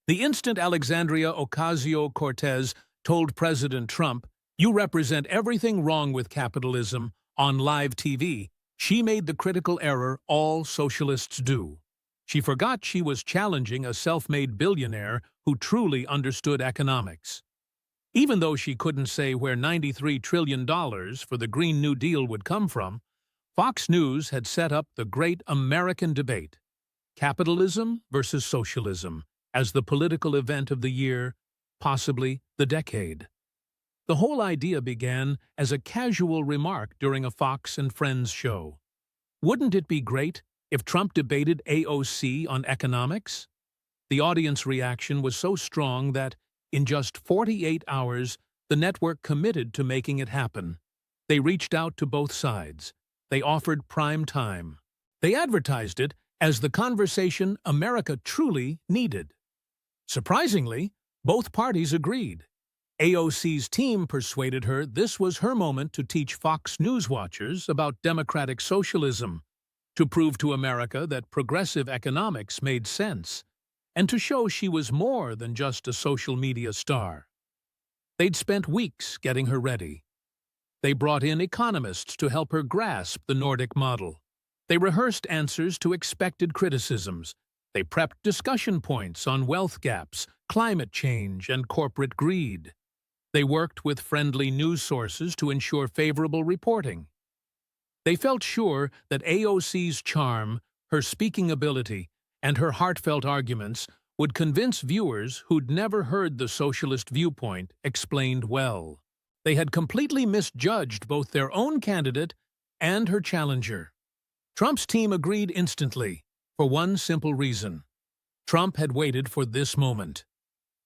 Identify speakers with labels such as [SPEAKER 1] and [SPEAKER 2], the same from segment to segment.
[SPEAKER 1] The instant Alexandria Ocasio-Cortez told President Trump, "You represent everything wrong with capitalism," on live TV, she made the critical error all socialists do. She forgot she was challenging a self-made billionaire who truly understood economics. Even though she couldn't say where $93 trillion for the Green New Deal would come from, Fox News had set up the great American debate, capitalism versus socialism, as the political event of the year, possibly the decade. The whole idea began as a casual remark during a Fox and Friends show. Wouldn't it be great if Trump debated AOC on economics? The audience reaction was so strong that, in just 48 hours, the network committed to making it happen. They reached out to both sides. They offered prime time. They advertised it as the conversation America truly needed. Surprisingly, both parties agreed. AOC's team persuaded her this was her moment to teach Fox News watchers about democratic socialism, to prove to America that progressive economics made sense, and to show she was more than just a social media star. They'd spent weeks getting her ready. They brought in economists to help her grasp the Nordic model. They rehearsed answers to expected criticisms. They prepped discussion points on wealth gaps, climate change, and corporate greed. They worked with friendly news sources to ensure favorable reporting. They felt sure that AOC's charm, her speaking ability, and her heartfelt arguments would convince viewers who'd never heard the socialist viewpoint explained well. They had completely misjudged both their own candidate and her challenger. Trump's team agreed instantly, for one simple reason. Trump had waited for this moment.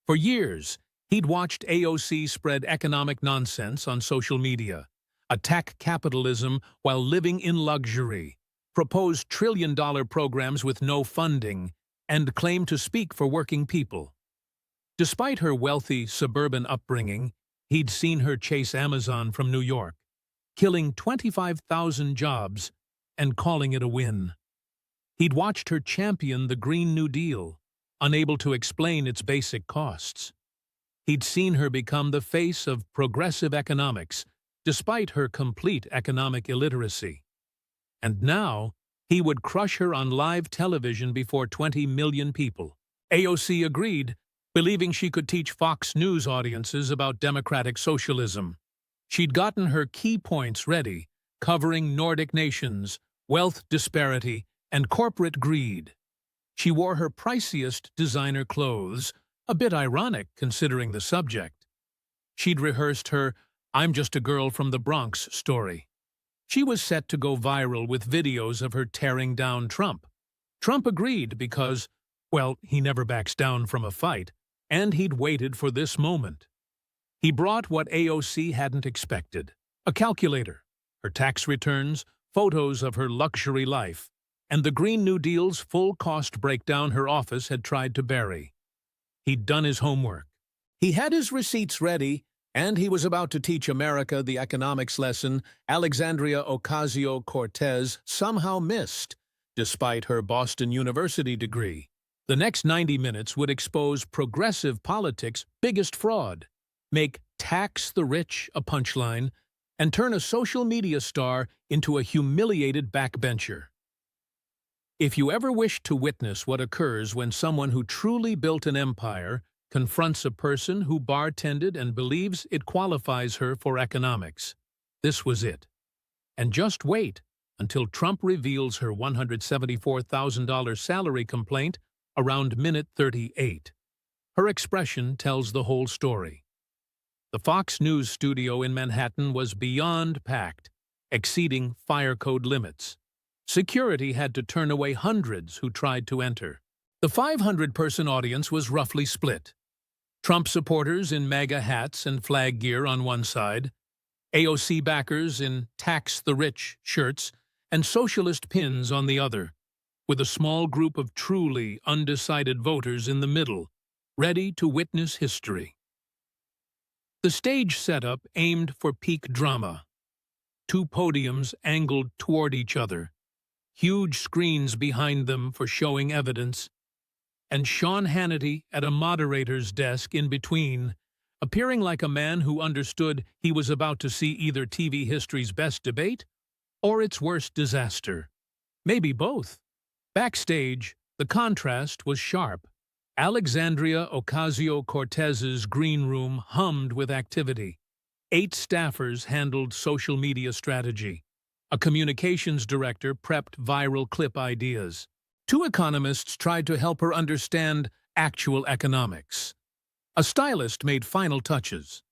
[SPEAKER 1] For years, he'd watched AOC spread economic nonsense on social media, attack capitalism while living in luxury, propose trillion-dollar programs with no funding, and claim to speak for working people. Despite her wealthy suburban upbringing, he'd seen her chase Amazon from New York, killing 25,000 jobs and calling it a win. He'd watched her champion the Green New Deal, unable to explain its basic costs. He'd seen her become the face of progressive economics, despite her complete economic illiteracy. And now, he would crush her on live television before 20 million people. AOC agreed, believing she could teach Fox News audiences about democratic socialism. She'd gotten her key points ready, covering Nordic nations, wealth disparity, and corporate greed. She wore her priciest designer clothes, a bit ironic considering the subject. She'd rehearsed her "I'm just a girl from the Bronx" story. She was set to go viral with videos of her tearing down Trump. Trump agreed because, well, he never backs down from a fight, and he'd waited for this moment. He brought what AOC hadn't expected: a calculator, her tax returns, photos of her luxury life, and the Green New Deal's full-cost breakdown her office had tried to bury. He'd done his homework. He had his receipts ready, and he was about to teach America the economics lesson Alexandria Ocasio-Cortez somehow missed, despite her Boston University degree. The next 90 minutes would expose progressive politics' biggest fraud, make "tax the rich" a punchline, and turn a social media star into a humiliated backbencher. If you ever wished to witness what occurs when someone who truly built an empire confronts a person who bartended and believes it qualifies her for economics, this was it. And just wait until Trump reveals her $174,000 salary complaint around minute 38. Her expression tells the whole story. The Fox News studio in Manhattan was beyond packed, exceeding fire code limits. Security had to turn away hundreds who tried to enter. The 500-person audience was roughly split. Trump supporters in MAGA hats and flag gear on one side, AOC backers in "Tax the Rich" shirts, and socialist pins on the other, with a small group of truly undecided voters in the middle, ready to witness history. The stage setup aimed for peak drama. 2 podiums angled toward each other, huge screens behind them for showing evidence, and Sean Hannity at a moderator's desk in between, appearing like a man who understood he was about to see either TV history's best debate or its worst disaster. Maybe both. Backstage, the contrast was sharp. Alexandria Ocasio-Cortez's green room hummed with activity. 8 staffers handled social media strategy. A communications director prepped viral clip ideas. 2 economists tried to help her understand actual economics. A stylist made final touches.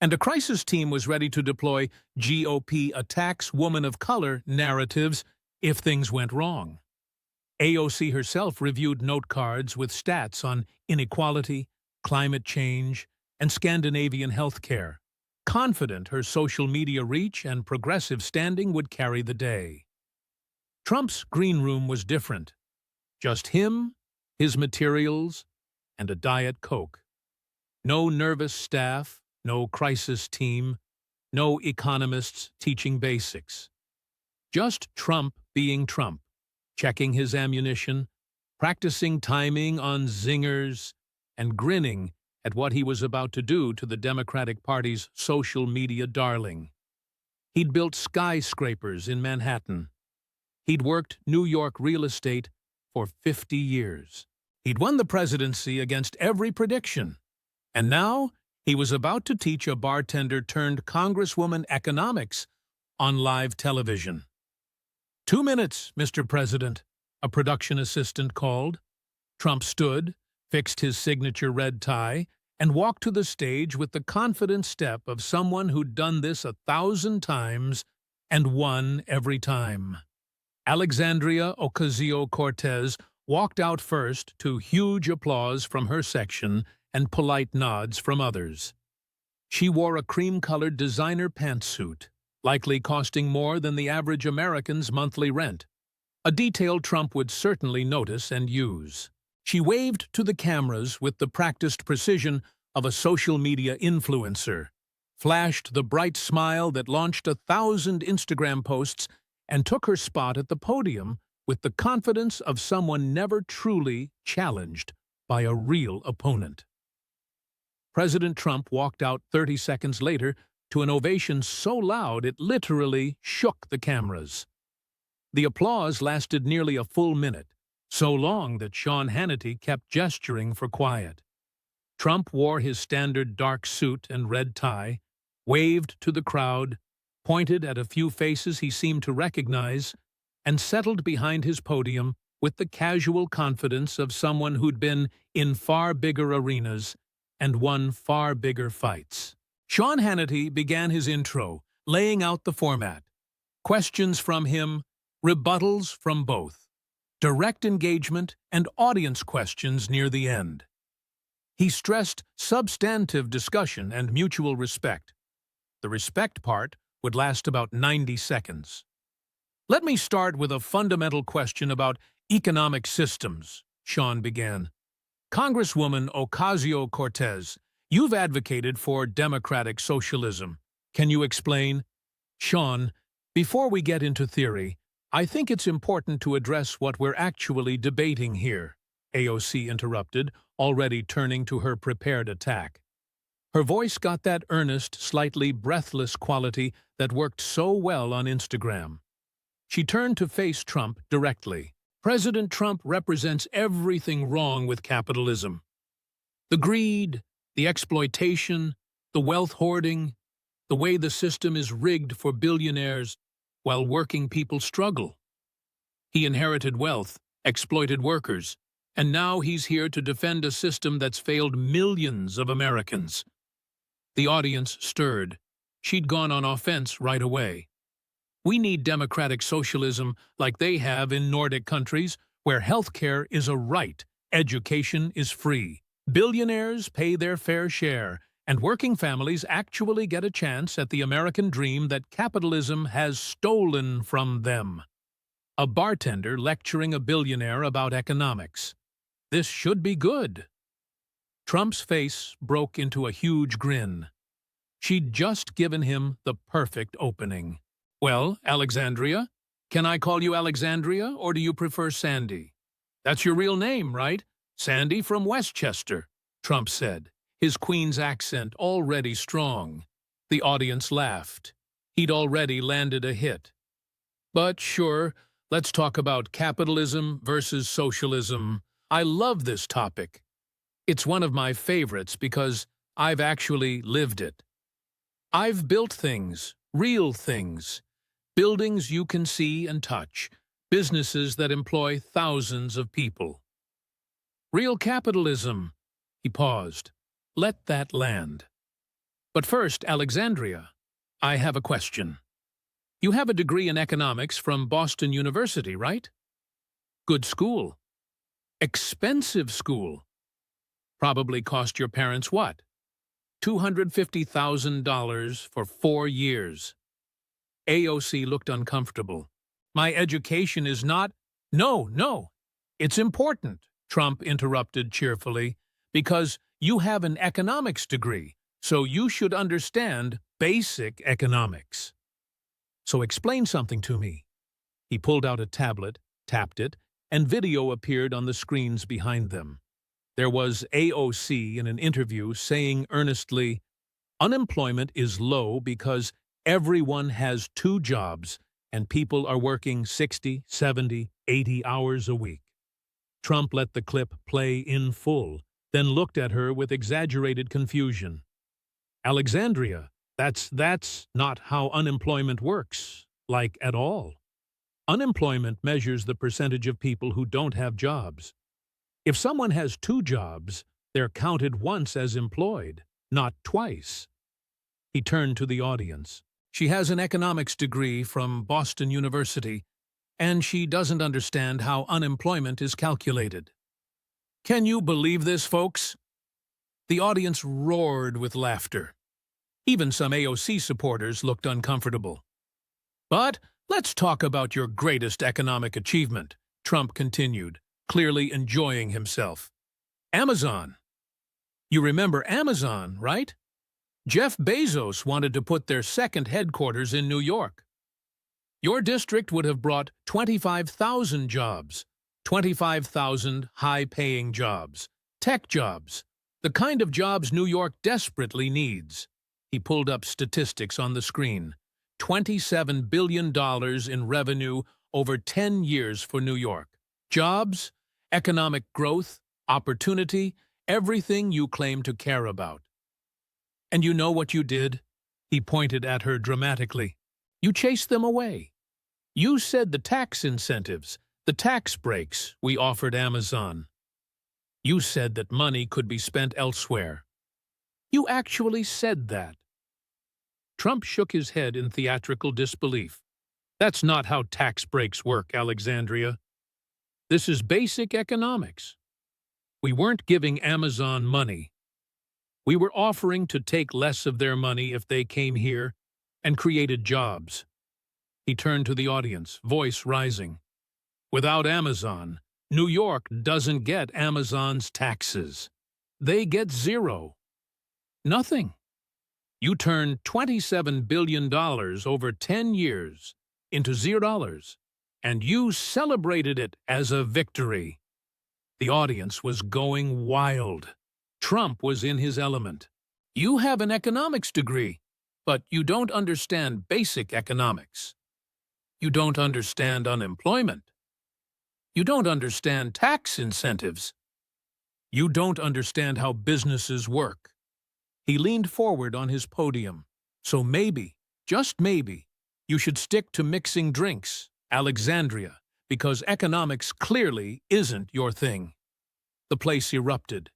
[SPEAKER 1] And a crisis team was ready to deploy GOP attacks woman of color narratives if things went wrong. AOC herself reviewed note cards with stats on inequality, climate change, and Scandinavian healthcare, confident her social media reach and progressive standing would carry the day. Trump's green room was different. Just him, his materials, and a Diet Coke. No nervous staff, no crisis team, no economists teaching basics. Just Trump being Trump, checking his ammunition, practicing timing on zingers, and grinning at what he was about to do to the Democratic Party's social media darling. He'd built skyscrapers in Manhattan. He'd worked New York real estate for 50 years. He'd won the presidency against every prediction. And now he was about to teach a bartender-turned-congresswoman economics on live television. 2 minutes, Mr. President, a production assistant called. Trump stood, fixed his signature red tie, and walked to the stage with the confident step of someone who'd done this 1,000 times and won every time. Alexandria Ocasio-Cortez walked out first to huge applause from her section and polite nods from others. She wore a cream-colored designer pantsuit, likely costing more than the average American's monthly rent, a detail Trump would certainly notice and use. She waved to the cameras with the practiced precision of a social media influencer, flashed the bright smile that launched 1,000 Instagram posts, and took her spot at the podium with the confidence of someone never truly challenged by a real opponent. President Trump walked out 30 seconds later to an ovation so loud it literally shook the cameras. The applause lasted nearly a full minute, so long that Sean Hannity kept gesturing for quiet. Trump wore his standard dark suit and red tie, waved to the crowd, pointed at a few faces he seemed to recognize, and settled behind his podium with the casual confidence of someone who'd been in far bigger arenas and won far bigger fights. Sean Hannity began his intro, laying out the format. Questions from him, rebuttals from both, direct engagement and audience questions near the end. He stressed substantive discussion and mutual respect. The respect part would last about 90 seconds. Let me start with a fundamental question about economic systems, Sean began. Congresswoman Ocasio-Cortez, you've advocated for democratic socialism. Can you explain? Sean, before we get into theory, I think it's important to address what we're actually debating here, AOC interrupted, already turning to her prepared attack. Her voice got that earnest, slightly breathless quality that worked so well on Instagram. She turned to face Trump directly. President Trump represents everything wrong with capitalism. The greed, the exploitation, the wealth hoarding, the way the system is rigged for billionaires while working people struggle. He inherited wealth, exploited workers, and now he's here to defend a system that's failed millions of Americans. The audience stirred. She'd gone on offense right away. We need democratic socialism like they have in Nordic countries, where healthcare is a right, education is free. Billionaires pay their fair share, and working families actually get a chance at the American dream that capitalism has stolen from them. A bartender lecturing a billionaire about economics. This should be good. Trump's face broke into a huge grin. She'd just given him the perfect opening. Well, Alexandria? Can I call you Alexandria, or do you prefer Sandy? That's your real name, right? Sandy from Westchester, Trump said, his Queen's accent already strong. The audience laughed. He'd already landed a hit. But sure, let's talk about capitalism versus socialism. I love this topic. It's one of my favorites because I've actually lived it. I've built things, real things, buildings you can see and touch, businesses that employ thousands of people. Real capitalism, he paused. Let that land. But first, Alexandria, I have a question. You have a degree in economics from Boston University, right? Good school. Expensive school. Probably cost your parents what? $250,000 for 4 years. AOC looked uncomfortable. My education is not— No, it's important, Trump interrupted cheerfully, because you have an economics degree, so you should understand basic economics. So explain something to me. He pulled out a tablet, tapped it, and video appeared on the screens behind them. There was AOC in an interview saying earnestly, "Unemployment is low because everyone has 2 jobs and people are working 60, 70, 80 hours a week." Trump let the clip play in full, then looked at her with exaggerated confusion. Alexandria, that's not how unemployment works, like at all. Unemployment measures the percentage of people who don't have jobs. If someone has 2 jobs, they're counted once as employed, not twice. He turned to the audience. She has an economics degree from Boston University, and she doesn't understand how unemployment is calculated. Can you believe this, folks? The audience roared with laughter. Even some AOC supporters looked uncomfortable. But let's talk about your greatest economic achievement, Trump continued, clearly enjoying himself. Amazon. You remember Amazon, right? Jeff Bezos wanted to put their second headquarters in New York. Your district would have brought 25,000 jobs, 25,000 high-paying jobs, tech jobs, the kind of jobs New York desperately needs. He pulled up statistics on the screen. $27 billion in revenue over 10 years for New York. Jobs, economic growth, opportunity, everything you claim to care about. And you know what you did? He pointed at her dramatically. You chased them away. You said the tax incentives, the tax breaks we offered Amazon. You said that money could be spent elsewhere. You actually said that. Trump shook his head in theatrical disbelief. That's not how tax breaks work, Alexandria. This is basic economics. We weren't giving Amazon money. We were offering to take less of their money if they came here and created jobs. He turned to the audience, voice rising. Without Amazon, New York doesn't get Amazon's taxes. They get zero. Nothing. You turned $27 billion over 10 years into $0, and you celebrated it as a victory. The audience was going wild. Trump was in his element. You have an economics degree, but you don't understand basic economics. You don't understand unemployment. You don't understand tax incentives. You don't understand how businesses work. He leaned forward on his podium. So maybe, just maybe, you should stick to mixing drinks, Alexandria, because economics clearly isn't your thing. The place erupted.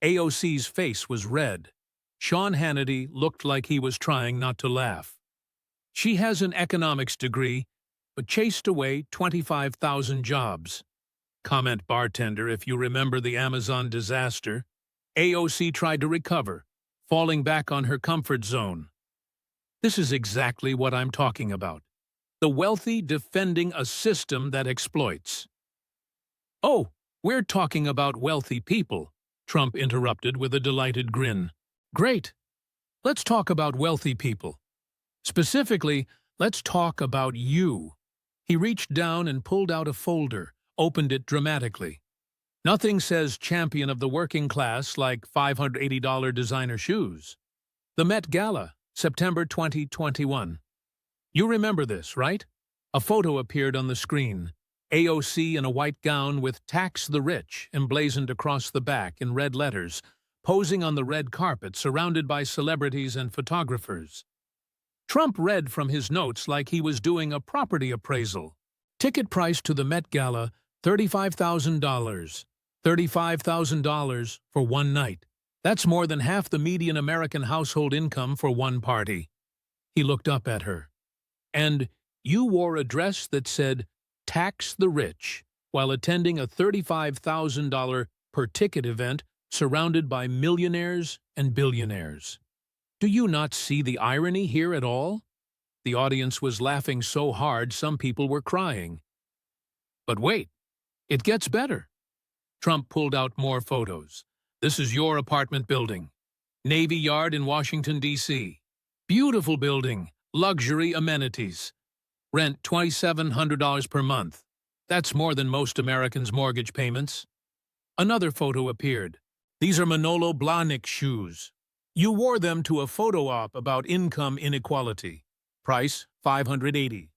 [SPEAKER 1] AOC's face was red. Sean Hannity looked like he was trying not to laugh. She has an economics degree, but chased away 25,000 jobs. Comment bartender if you remember the Amazon disaster. AOC tried to recover, falling back on her comfort zone. This is exactly what I'm talking about. The wealthy defending a system that exploits. Oh, we're talking about wealthy people, Trump interrupted with a delighted grin. Great. Let's talk about wealthy people. Specifically, let's talk about you. He reached down and pulled out a folder, opened it dramatically. Nothing says champion of the working class like $580 designer shoes. The Met Gala, September 2021. You remember this, right? A photo appeared on the screen. AOC in a white gown with "Tax the Rich" emblazoned across the back in red letters, posing on the red carpet surrounded by celebrities and photographers. Trump read from his notes like he was doing a property appraisal. Ticket price to the Met Gala, $35,000. $35,000 for one night. That's more than half the median American household income for one party. He looked up at her. And you wore a dress that said, "Tax the Rich," while attending a $35,000 per ticket event surrounded by millionaires and billionaires. Do you not see the irony here at all? The audience was laughing so hard some people were crying. But wait, it gets better. Trump pulled out more photos. This is your apartment building. Navy Yard in Washington, D.C. Beautiful building, luxury amenities. Rent $2,700 per month. That's more than most Americans' mortgage payments. Another photo appeared. These are Manolo Blahnik shoes. You wore them to a photo op about income inequality. Price, $580.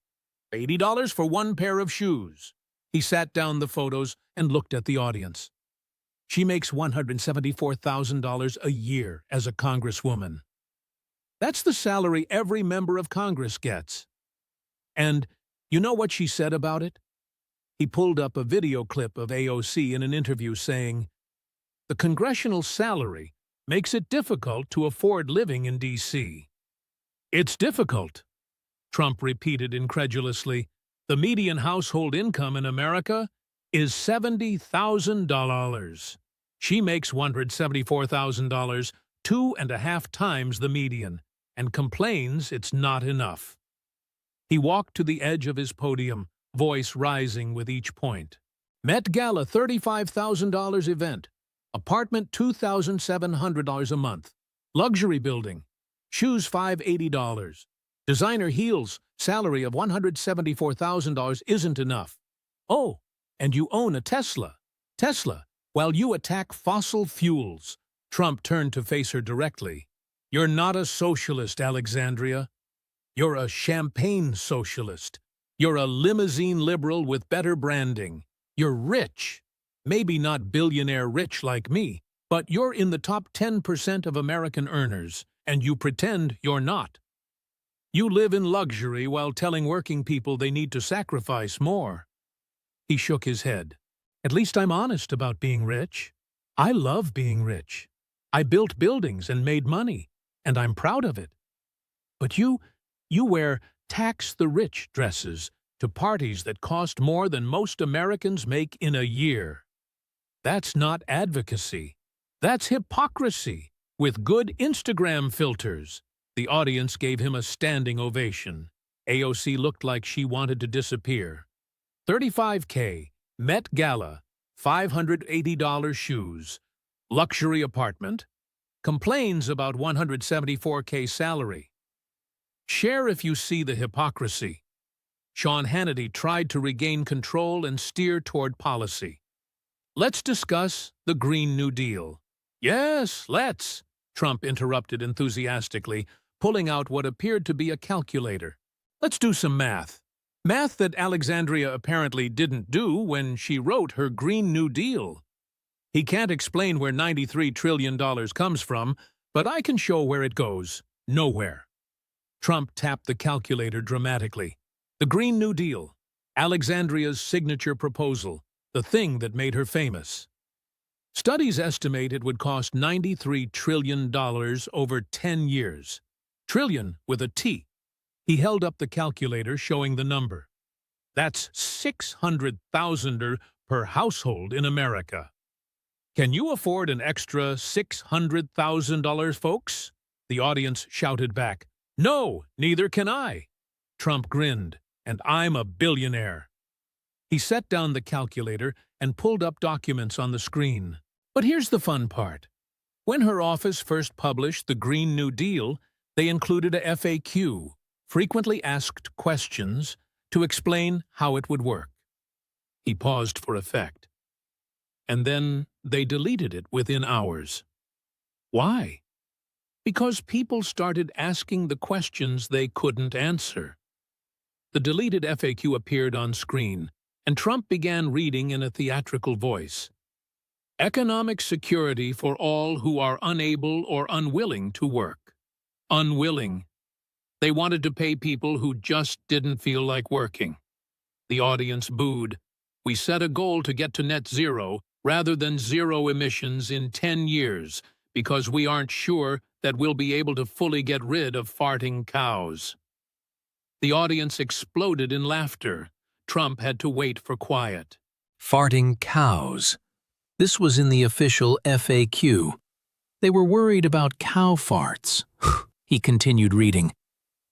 [SPEAKER 1] $80 for one pair of shoes. He sat down the photos and looked at the audience. She makes $174,000 a year as a congresswoman. That's the salary every member of Congress gets. And you know what she said about it? He pulled up a video clip of AOC in an interview saying, "The congressional salary makes it difficult to afford living in D.C." It's difficult, Trump repeated incredulously. The median household income in America is $70,000. She makes $174,000, 2.5 times the median, and complains it's not enough. He walked to the edge of his podium, voice rising with each point. Met Gala, $35,000 event. Apartment, $2,700 a month. Luxury building. Shoes, $580. Designer heels, salary of $174,000 isn't enough. Oh, and you own a Tesla. Tesla, while you attack fossil fuels. Trump turned to face her directly. You're not a socialist, Alexandria. You're a champagne socialist. You're a limousine liberal with better branding. You're rich. Maybe not billionaire rich like me, but you're in the top 10% of American earners, and you pretend you're not. You live in luxury while telling working people they need to sacrifice more. He shook his head. At least I'm honest about being rich. I love being rich. I built buildings and made money, and I'm proud of it. But you wear tax the rich dresses to parties that cost more than most Americans make in a year. That's not advocacy. That's hypocrisy, with good Instagram filters. The audience gave him a standing ovation. AOC looked like she wanted to disappear. $35K, Met Gala, $580 shoes, luxury apartment, complains about $174K salary. Share if you see the hypocrisy. Sean Hannity tried to regain control and steer toward policy. Let's discuss the Green New Deal. Yes, let's, Trump interrupted enthusiastically, pulling out what appeared to be a calculator. Let's do some math. Math that Alexandria apparently didn't do when she wrote her Green New Deal. He can't explain where $93 trillion comes from, but I can show where it goes. Nowhere. Trump tapped the calculator dramatically. The Green New Deal, Alexandria's signature proposal, the thing that made her famous. Studies estimate it would cost $93 trillion over 10 years. Trillion with a T. He held up the calculator showing the number. That's $600,000 per household in America. Can you afford an extra $600,000, folks? The audience shouted back. No, neither can I. Trump grinned. And I'm a billionaire. He set down the calculator and pulled up documents on the screen. But here's the fun part. When her office first published the Green New Deal, they included a FAQ, frequently asked questions, to explain how it would work. He paused for effect. and then they deleted it within hours. Why? Because people started asking the questions they couldn't answer. The deleted FAQ appeared on screen, and Trump began reading in a theatrical voice. Economic security for all who are unable or unwilling to work. Unwilling. They wanted to pay people who just didn't feel like working. The audience booed. We set a goal to get to net zero rather than zero emissions in 10 years because we aren't sure that we'll be able to fully get rid of farting cows. The audience exploded in laughter. Trump had to wait for quiet.
[SPEAKER 2] Farting cows. This was in the official FAQ. They were worried about cow farts. He continued reading.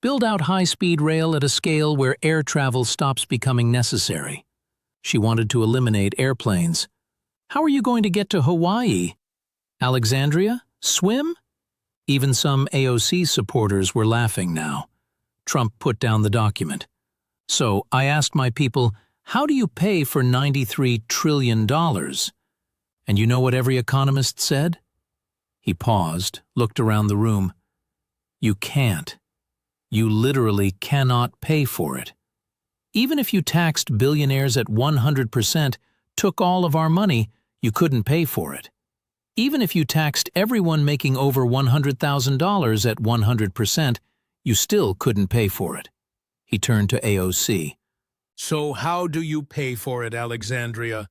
[SPEAKER 2] Build out high-speed rail at a scale where air travel stops becoming necessary. She wanted to eliminate airplanes. How are you going to get to Hawaii? Alexandria? Swim? Even some AOC supporters were laughing now. Trump put down the document. So I asked my people, how do you pay for $93 trillion? And you know what every economist said? He paused, looked around the room. You can't. You literally cannot pay for it. Even if you taxed billionaires at 100%, took all of our money, you couldn't pay for it. Even if you taxed everyone making over $100,000 at 100%, you still couldn't pay for it. He turned to AOC.
[SPEAKER 1] So how do you pay for it, Alexandria?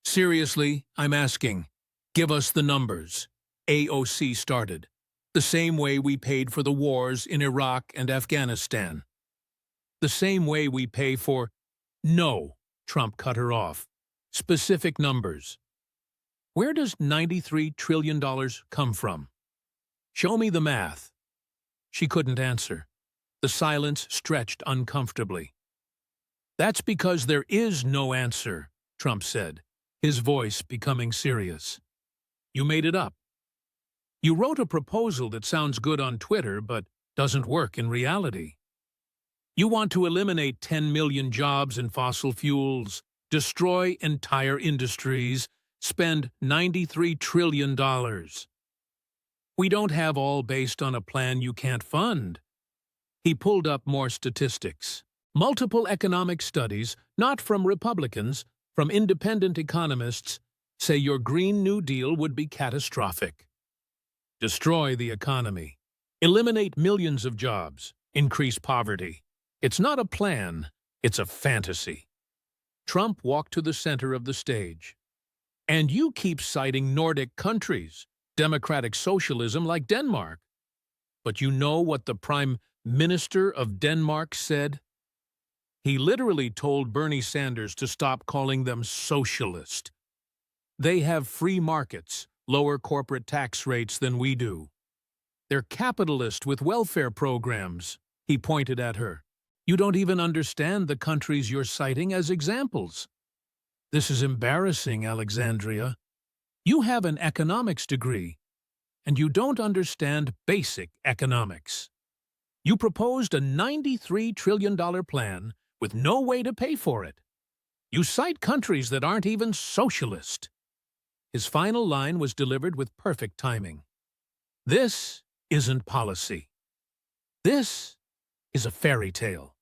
[SPEAKER 1] Seriously, I'm asking. Give us the numbers. AOC started. The same way we paid for the wars in Iraq and Afghanistan. The same way we pay for— No, Trump cut her off. Specific numbers. Where does $93 trillion come from? Show me the math. She couldn't answer. The silence stretched uncomfortably. That's because there is no answer, Trump said, his voice becoming serious. You made it up. You wrote a proposal that sounds good on Twitter but doesn't work in reality. You want to eliminate 10 million jobs in fossil fuels, destroy entire industries, spend $93 trillion. We don't have all based on a plan you can't fund. He pulled up more statistics. Multiple economic studies, not from Republicans, from independent economists, say your Green New Deal would be catastrophic. Destroy the economy. Eliminate millions of jobs. Increase poverty. It's not a plan, it's a fantasy. Trump walked to the center of the stage. And you keep citing Nordic countries, democratic socialism like Denmark. But you know what the Prime Minister of Denmark said? He literally told Bernie Sanders to stop calling them socialist. They have free markets, lower corporate tax rates than we do. They're capitalist with welfare programs, he pointed at her. You don't even understand the countries you're citing as examples. This is embarrassing, Alexandria. You have an economics degree, and you don't understand basic economics. You proposed a $93 trillion plan with no way to pay for it. You cite countries that aren't even socialist. His final line was delivered with perfect timing. This isn't policy. This is a fairy tale.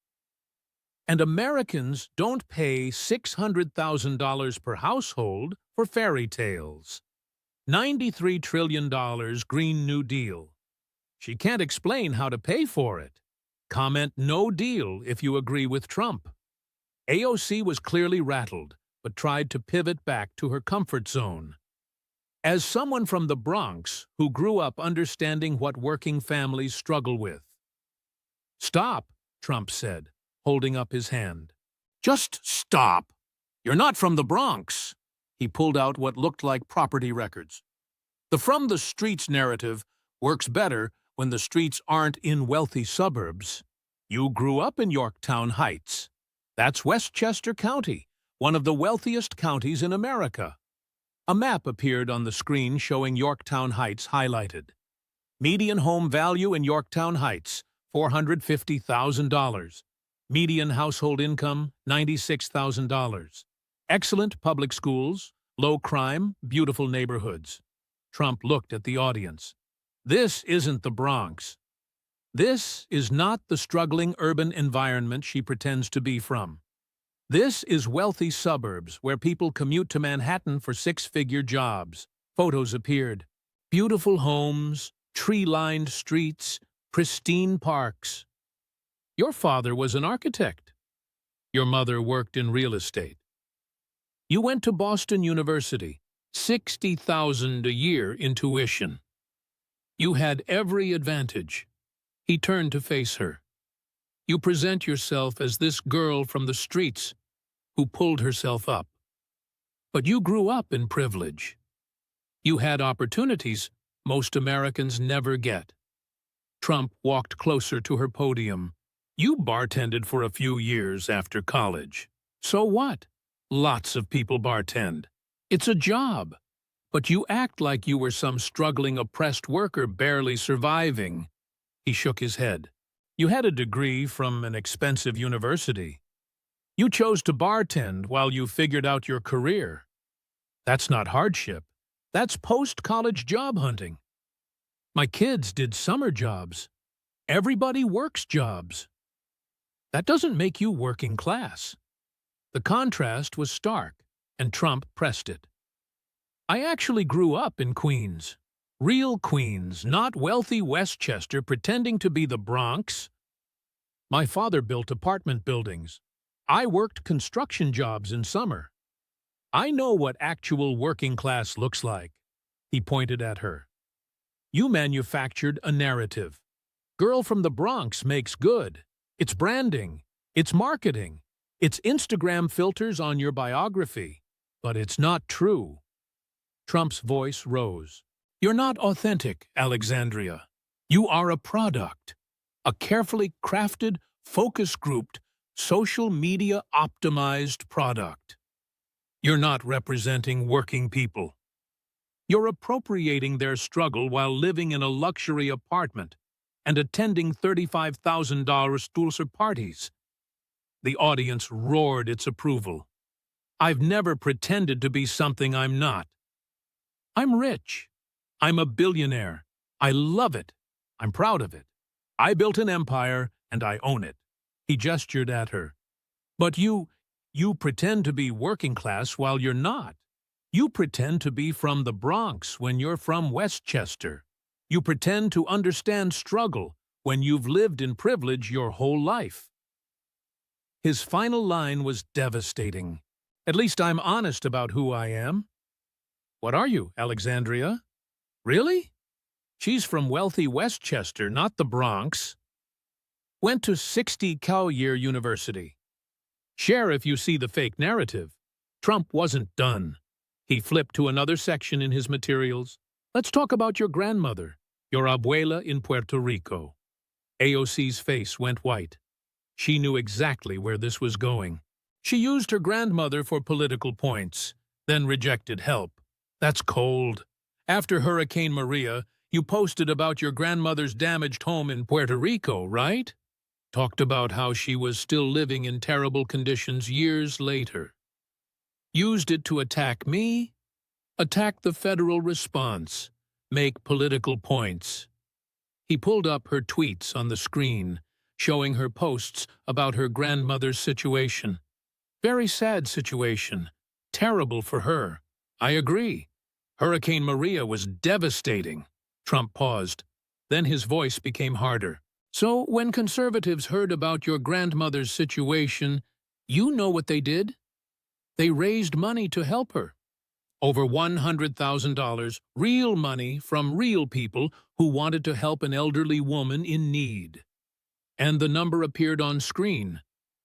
[SPEAKER 1] And Americans don't pay $600,000 per household for fairy tales. $93 trillion Green New Deal. She can't explain how to pay for it. Comment no deal if you agree with Trump. AOC was clearly rattled, but tried to pivot back to her comfort zone. As someone from the Bronx who grew up understanding what working families struggle with. Stop, Trump said, holding up his hand. Just stop. You're not from the Bronx. He pulled out what looked like property records. The from the streets narrative works better when the streets aren't in wealthy suburbs. You grew up in Yorktown Heights. That's Westchester County, one of the wealthiest counties in America. A map appeared on the screen showing Yorktown Heights highlighted. Median home value in Yorktown Heights, $450,000. Median household income, $96,000. Excellent public schools, Low crime, beautiful neighborhoods. Trump looked at the audience. This isn't the Bronx. This is not the struggling urban environment she pretends to be from. This is wealthy suburbs where people commute to Manhattan for six-figure jobs. Photos appeared. Beautiful homes, tree-lined streets, pristine parks. Your father was an architect. Your mother worked in real estate. You went to Boston University, $60,000 a year in tuition. You had every advantage. He turned to face her. You present yourself as this girl from the streets who pulled herself up. But you grew up in privilege. You had opportunities most Americans never get. Trump walked closer to her podium. You bartended for a few years after college. So what? Lots of people bartend. It's a job. But you act like you were some struggling oppressed worker barely surviving. He shook his head. You had a degree from an expensive university. You chose to bartend while you figured out your career. That's not hardship. That's post-college job hunting. My kids did summer jobs. Everybody works jobs. That doesn't make you working class. The contrast was stark, and Trump pressed it. I actually grew up in Queens. Real Queens, not wealthy Westchester pretending to be the Bronx. My father built apartment buildings. I worked construction jobs in summer. I know what actual working class looks like. He pointed at her. You manufactured a narrative. Girl from the Bronx makes good. It's branding. It's marketing. It's Instagram filters on your biography. But it's not true. Trump's voice rose. You're not authentic, Alexandria. You are a product. A carefully crafted, focus-grouped, social media-optimized product. You're not representing working people. You're appropriating their struggle while living in a luxury apartment and attending $35,000 stools parties. The audience roared its approval. I've never pretended to be something I'm not. I'm rich. I'm a billionaire. I love it. I'm proud of it. I built an empire, and I own it. He gestured at her. But you pretend to be working class while you're not. You pretend to be from the Bronx when you're from Westchester. You pretend to understand struggle when you've lived in privilege your whole life. His final line was devastating. At least I'm honest about who I am. What are you, Alexandria? Really? She's from wealthy Westchester, not the Bronx. Went to 60 Collier University. Share if you see the fake narrative. Trump wasn't done. He flipped to another section in his materials. Let's talk about your grandmother, your abuela in Puerto Rico. AOC's face went white. She knew exactly where this was going. She used her grandmother for political points, then rejected help. That's cold. After Hurricane Maria, you posted about your grandmother's damaged home in Puerto Rico, right? Talked about how she was still living in terrible conditions years later. Used it to attack me, attack the federal response, make political points. He pulled up her tweets on the screen, showing her posts about her grandmother's situation. Very sad situation. Terrible for her. I agree. Hurricane Maria was devastating. Trump paused. Then his voice became harder. So when conservatives heard about your grandmother's situation, you know what they did? They raised money to help her. Over $100,000, real money from real people who wanted to help an elderly woman in need. And the number appeared on screen.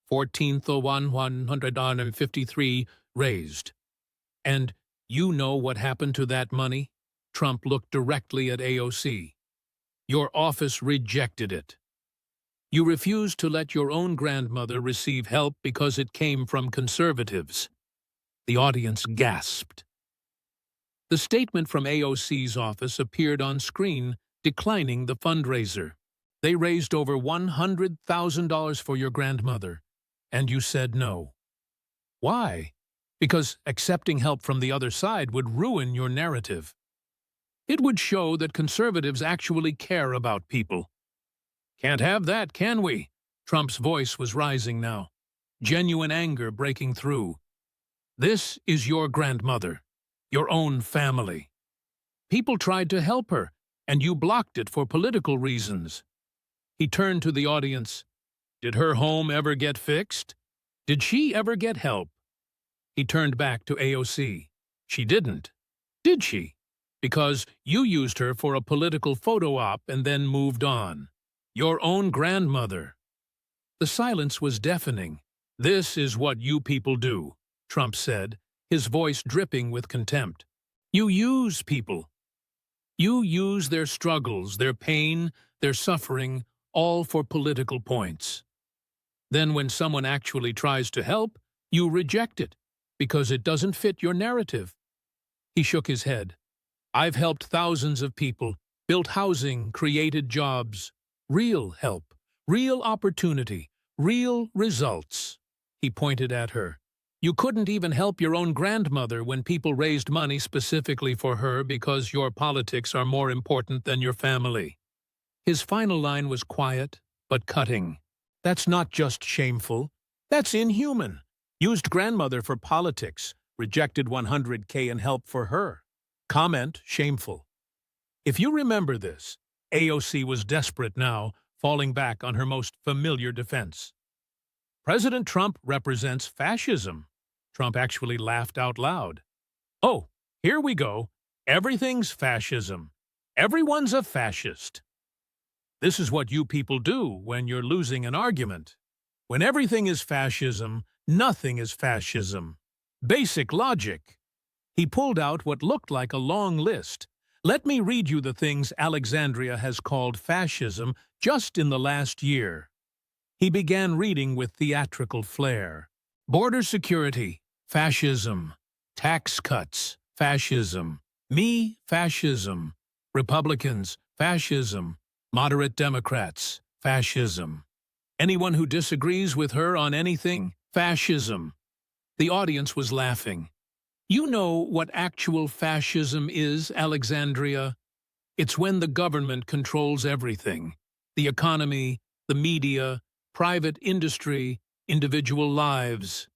[SPEAKER 1] 14,153 raised. And you know what happened to that money? Trump looked directly at AOC. Your office rejected it. You refused to let your own grandmother receive help because it came from conservatives. The audience gasped. The statement from AOC's office appeared on screen, declining the fundraiser. They raised over $100,000 for your grandmother, and you said no. Why? because accepting help from the other side would ruin your narrative. It would show that conservatives actually care about people. Can't have that, can we? Trump's voice was rising now, genuine anger breaking through. This is your grandmother, your own family. People tried to help her, and you blocked it for political reasons. He turned to the audience. Did her home ever get fixed? Did she ever get help? He turned back to AOC. She didn't. Did she? Because you used her for a political photo op and then moved on. Your own grandmother. The silence was deafening. This is what you people do, Trump said, his voice dripping with contempt. You use people. You use their struggles, their pain, their suffering, all for political points. Then when someone actually tries to help, you reject it, because it doesn't fit your narrative. He shook his head. I've helped thousands of people, built housing, created jobs. Real help, real opportunity, real results. He pointed at her. You couldn't even help your own grandmother when people raised money specifically for her because your politics are more important than your family. His final line was quiet, but cutting. That's not just shameful. That's inhuman. Used grandmother for politics, rejected $100K in help for her. Comment, shameful. If you remember this, AOC was desperate now, falling back on her most familiar defense. President Trump represents fascism. Trump actually laughed out loud. Oh, here we go. Everything's fascism. Everyone's a fascist. This is what you people do when you're losing an argument. When everything is fascism, nothing is fascism. Basic logic. He pulled out what looked like a long list. Let me read you the things Alexandria has called fascism just in the last year. He began reading with theatrical flair. Border security, fascism. Tax cuts, fascism. Me, fascism. Republicans, fascism. Moderate Democrats, fascism. Anyone who disagrees with her on anything, fascism. The audience was laughing. You know what actual fascism is, Alexandria? It's when the government controls everything. The economy, the media, private industry, individual lives.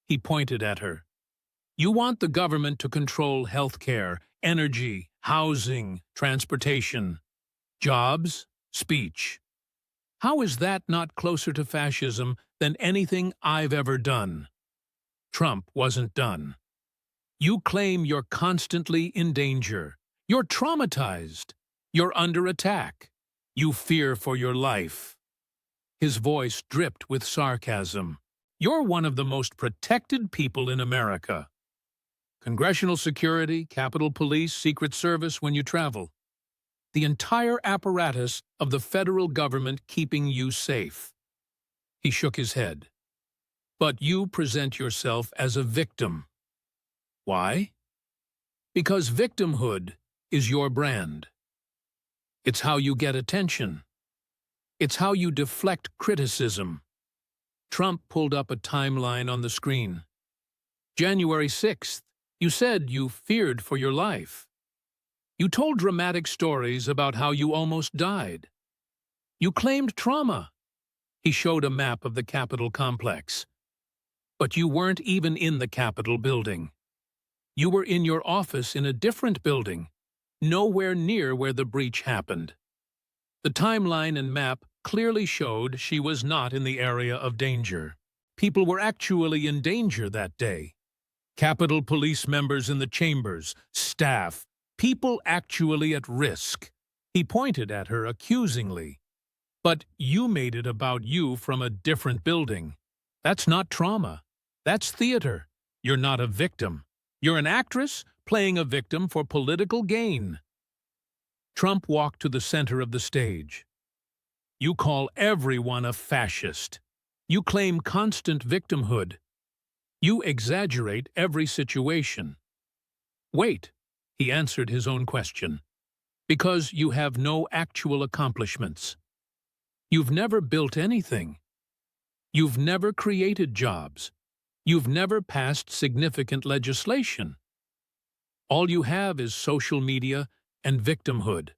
[SPEAKER 1] He pointed at her. You want the government to control healthcare, energy, housing, transportation, jobs, speech. How is that not closer to fascism than anything I've ever done? Trump wasn't done. You claim you're constantly in danger. You're traumatized. You're under attack. You fear for your life. His voice dripped with sarcasm. You're one of the most protected people in America. Congressional security, Capitol Police, Secret Service when you travel. The entire apparatus of the federal government keeping you safe. He shook his head. But you present yourself as a victim. Why? Because victimhood is your brand. It's how you get attention. It's how you deflect criticism. Trump pulled up a timeline on the screen. January 6th, you said you feared for your life. You told dramatic stories about how you almost died. You claimed trauma. He showed a map of the Capitol complex. But you weren't even in the Capitol building. You were in your office in a different building, nowhere near where the breach happened. The timeline and map clearly showed she was not in the area of danger. People were actually in danger that day. Capitol Police members in the chambers, staff, people actually at risk. He pointed at her accusingly. But you made it about you from a different building. That's not trauma. That's theater. You're not a victim. You're an actress playing a victim for political gain. Trump walked to the center of the stage. You call everyone a fascist. You claim constant victimhood. You exaggerate every situation. Wait, he answered his own question. Because you have no actual accomplishments. You've never built anything. You've never created jobs. You've never passed significant legislation. All you have is social media and victimhood.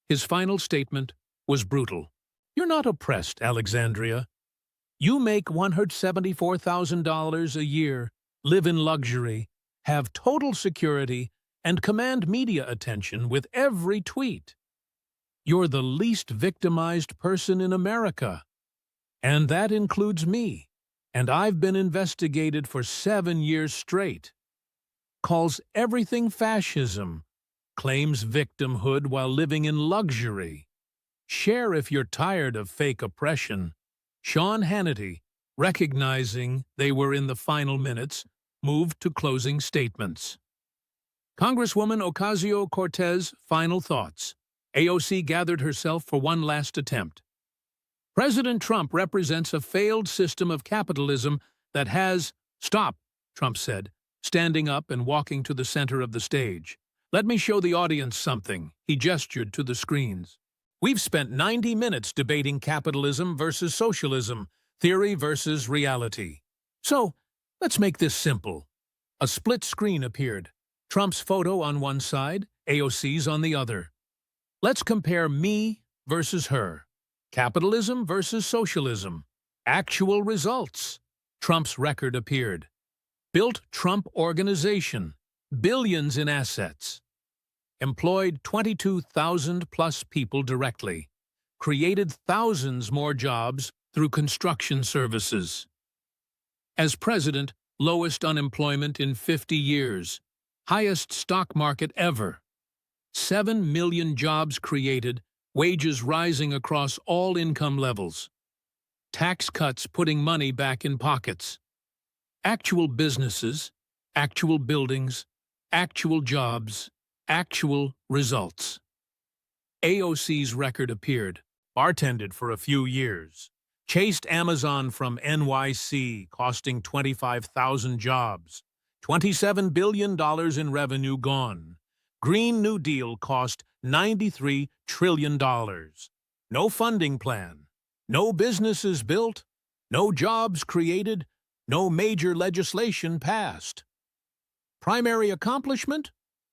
[SPEAKER 1] His final statement was brutal. You're not oppressed, Alexandria. You make $174,000 a year, live in luxury, have total security, and command media attention with every tweet. You're the least victimized person in America. And that includes me. And I've been investigated for 7 years straight. Calls everything fascism. Claims victimhood while living in luxury. Share if you're tired of fake oppression. Sean Hannity, recognizing they were in the final minutes, moved to closing statements. Congresswoman Ocasio-Cortez, final thoughts. AOC gathered herself for one last attempt. President Trump represents a failed system of capitalism that has— Stop, Trump said, standing up and walking to the center of the stage. Let me show the audience something. He gestured to the screens. We've spent 90 minutes debating capitalism versus socialism, theory versus reality. So, let's make this simple. A split screen appeared. Trump's photo on one side, AOC's on the other. Let's compare me versus her. Capitalism versus socialism. Actual results. Trump's record appeared. Built Trump Organization. Billions in assets. Employed 22,000+ people directly. Created thousands more jobs through construction services. As president, lowest unemployment in 50 years. Highest stock market ever. 7 million jobs created, wages rising across all income levels. Tax cuts putting money back in pockets. Actual businesses, actual buildings, actual jobs, actual results. AOC's record appeared, bartended for a few years, chased Amazon from NYC, costing 25,000 jobs, $27 billion in revenue gone. Green New Deal cost $93 trillion. No funding plan, no businesses built, no jobs created, no major legislation passed. Primary accomplishment?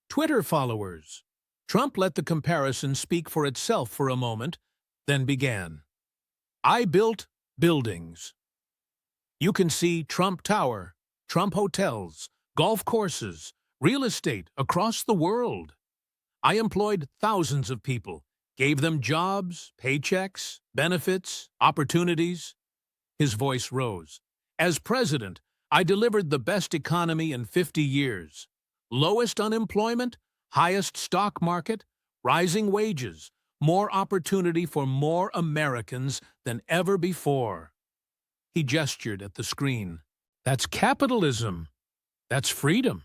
[SPEAKER 1] Twitter followers. Trump let the comparison speak for itself for a moment, then began. I built buildings. You can see Trump Tower, Trump hotels, golf courses, real estate across the world. I employed thousands of people, gave them jobs, paychecks, benefits, opportunities. His voice rose. As president, I delivered the best economy in 50 years. Lowest unemployment, highest stock market, rising wages, more opportunity for more Americans than ever before. He gestured at the screen. That's capitalism. That's freedom.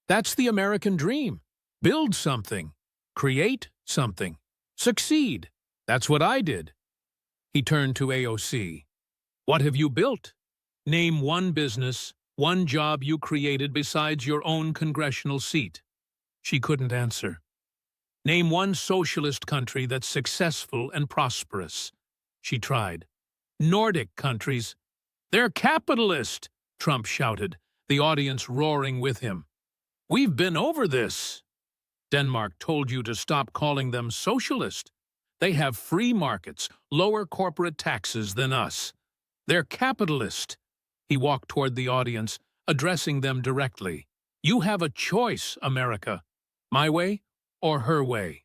[SPEAKER 1] That's the American dream. Build something. Create something. Succeed. That's what I did. He turned to AOC. What have you built? Name one business, one job you created besides your own congressional seat. She couldn't answer. Name one socialist country that's successful and prosperous. She tried. Nordic countries. They're capitalist, Trump shouted, the audience roaring with him. We've been over this. Denmark told you to stop calling them socialist. They have free markets, lower corporate taxes than us. They're capitalist. He walked toward the audience, addressing them directly. You have a choice, America. My way or her way.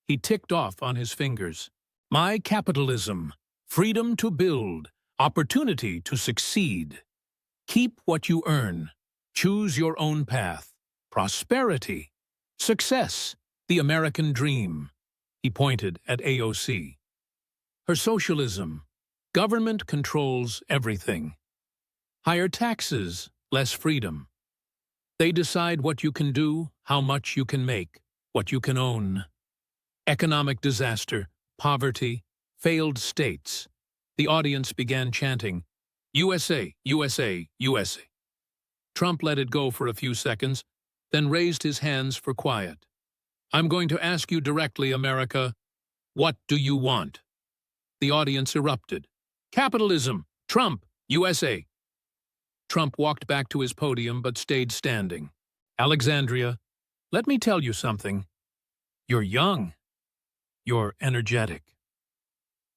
[SPEAKER 1] He ticked off on his fingers. My capitalism. Freedom to build. Opportunity to succeed. Keep what you earn. Choose your own path. Prosperity. Success. The American dream. He pointed at AOC. Her socialism. Government controls everything. Higher taxes, less freedom. They decide what you can do, how much you can make, what you can own. Economic disaster, poverty, failed states. The audience began chanting, USA, USA, USA. Trump let it go for a few seconds, then raised his hands for quiet. I'm going to ask you directly, America, what do you want? The audience erupted. Capitalism, Trump, USA. Trump walked back to his podium but stayed standing. Alexandria, let me tell you something. You're young. You're energetic.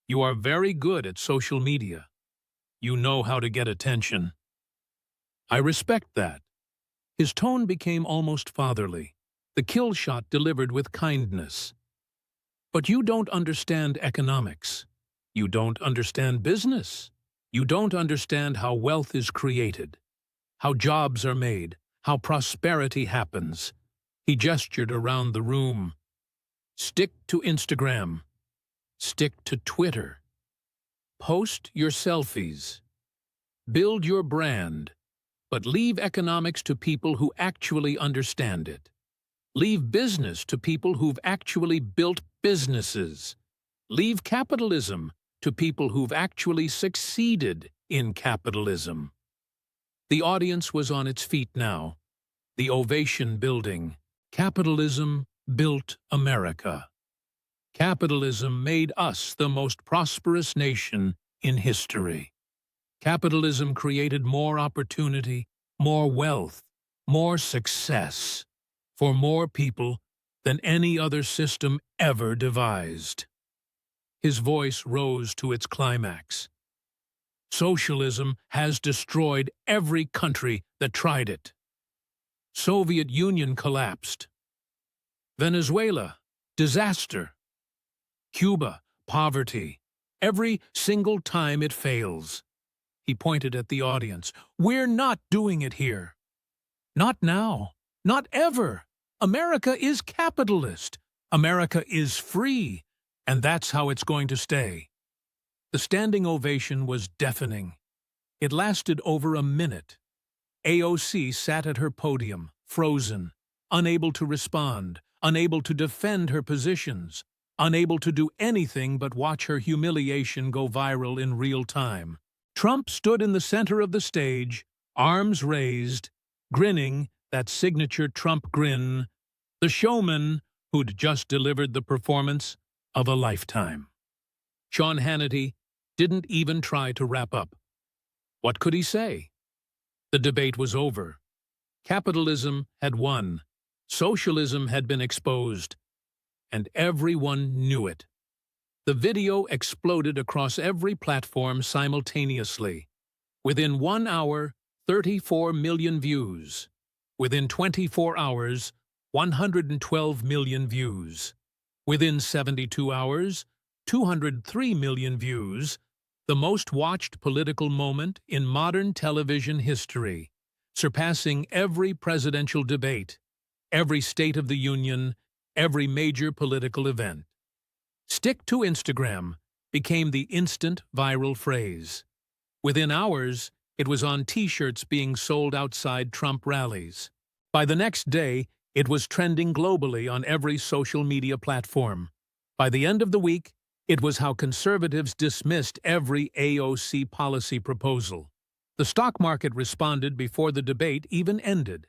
[SPEAKER 1] You are very good at social media. You know how to get attention. I respect that. His tone became almost fatherly, the kill shot delivered with kindness. But you don't understand economics. You don't understand business. You don't understand how wealth is created, how jobs are made, how prosperity happens. He gestured around the room. Stick to Instagram. Stick to Twitter. Post your selfies. Build your brand. But leave economics to people who actually understand it. Leave business to people who've actually built businesses. Leave capitalism to people who've actually succeeded in capitalism. The audience was on its feet now, the ovation building. Capitalism built America. Capitalism made us the most prosperous nation in history. Capitalism created more opportunity, more wealth, more success for more people than any other system ever devised. His voice rose to its climax. Socialism has destroyed every country that tried it. Soviet Union collapsed. Venezuela, disaster. Cuba, poverty. Every single time it fails. He pointed at the audience. We're not doing it here. Not now. Not ever. America is capitalist. America is free. And that's how it's going to stay. The standing ovation was deafening. It lasted over a minute. AOC sat at her podium, frozen, unable to respond, unable to defend her positions, unable to do anything but watch her humiliation go viral in real time. Trump stood in the center of the stage, arms raised, grinning, that signature Trump grin, the showman who'd just delivered the performance of a lifetime. Sean Hannity didn't even try to wrap up. What could he say? The debate was over. Capitalism had won. Socialism had been exposed. And everyone knew it. The video exploded across every platform simultaneously. Within 1 hour, 34 million views. Within 24 hours, 112 million views. Within 72 hours, 203 million views, the most watched political moment in modern television history, surpassing every presidential debate, every State of the Union, every major political event. Stick to Instagram became the instant viral phrase. Within hours, it was on T-shirts being sold outside Trump rallies. By the next day, it was trending globally on every social media platform. By the end of the week, it was how conservatives dismissed every AOC policy proposal. The stock market responded before the debate even ended.